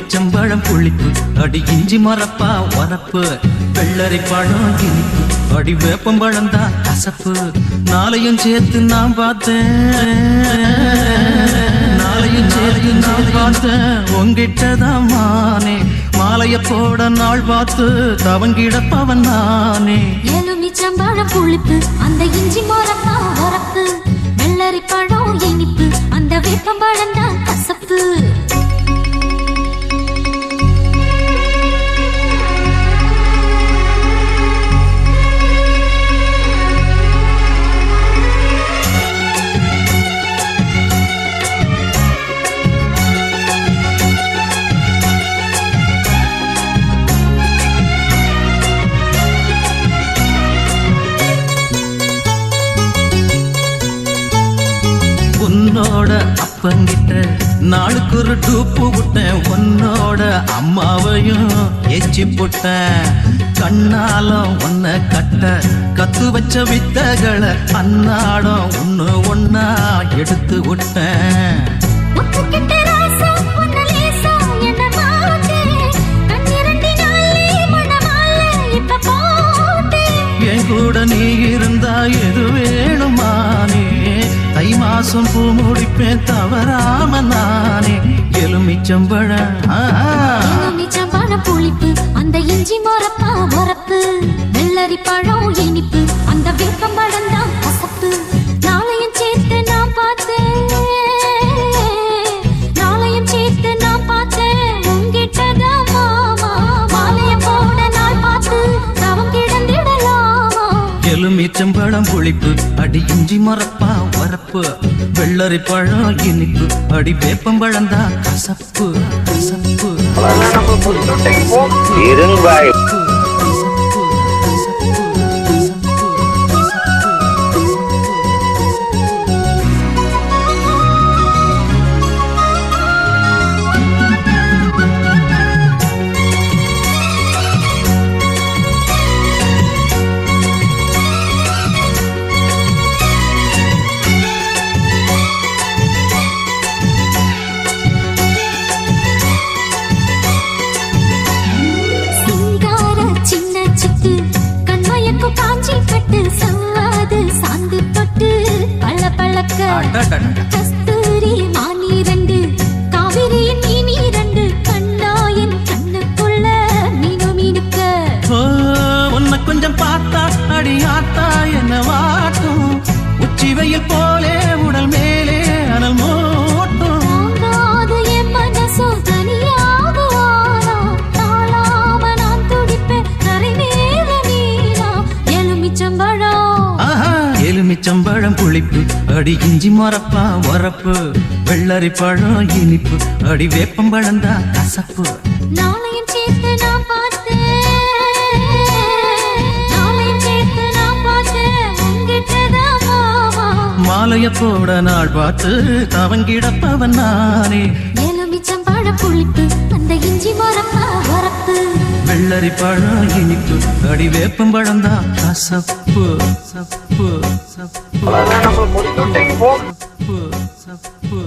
எலுமிச்சம்பழம் புளிப்பு அடி இஞ்சி மரப்பா வரப்பு வெள்ளரி பழம் இனிப்பு அடி வேப்பம்பழம் தான் கசப்பு நாளையும் சேர்த்து நான் பார்த்தேன் உங்கிட்டதான் மானே மாலைய போட நாள் பார்த்து தவங்கிடப்பவன் நானே எலுமிச்சம்பழம் புளிப்பு அந்த இஞ்சி மரப்பா வரப்பு வெள்ளரி பழம் இனிப்பு அந்த வேப்பம்பழம் தான் கசப்பு உன்னோட அப்பங்கிட்ட நாளுக்கு ஒரு டூப்பு விட்டேன் உன்னோட அம்மாவையும் எச்சி போட்டேன் கண்ணாலம் ஒன்ன கத்து வச்ச வித்தகளை அன்னாடம் ஒண்ணு ஒன்னா எடுத்து விட்டேன் என் கூட நீ இருந்தா எது வேணுமானே தை மாசம் பூ முடிப்பேன் தவறாம நானே எலுமிச்சம்பழம் புளிப்பு அந்த இஞ்சி மரப்பா வரப்பு வெள்ளரி பழம் இனிப்பு அந்த வேப்பம்பழம் தான் கசப்பு நாளையும் சேர்த்து நான் பார்த்தேன் உங்கிட்டதான் மாமா மாலைய போட நாள் பார்த்து தவம் கிடந்திடலாமா எலுமிச்சம்பழம் புளிப்பு அடி இஞ்சி மரப்பா வரப்பு வெள்ளரி பழம் இனிப்பு அடி வேப்பம்பழம் தான் கசப்பு கசப்பு இருங்காய் கஸ்தூரி மானி ரெண்டு காவிரியின் மீனி ரெண்டு கண்ணாயின் கண்ணுக்குள்ள மீனு மீனுக்க உன்னை கொஞ்சம் பார்த்தா அடி ஆத்தா என்ன வாட்டும் உச்சி வெயில் போலே உடல் மேலே அனல் மூட்டும் என் மனசோ தனியாகுவானா தாழாம நான் துடிப்பேன் கரை மேல நீனா எலுமிச்சம்பழம் புளிப்பு அடி இஞ்சி மரப்பா வரப்பு வெள்ளரி பழம் இனிப்பு அடி வேப்பம்பழம் தான் கசப்பு நாளையும் சேர்த்து நான் பார்த்தேன் உங்கிட்டதான் மாமா மாலைய போட நாள் பார்த்து தவங்கிடப்பவன் நானே எலுமிச்சம்பழம் புளிப்பு அந்த இஞ்சி மரப்பா வரப்பு வெள்ளரி பழம் இனிப்பு அடி வேப்பம்பழம் தான் கசப்பு சப்பு சப்பு சப்பு சப்பு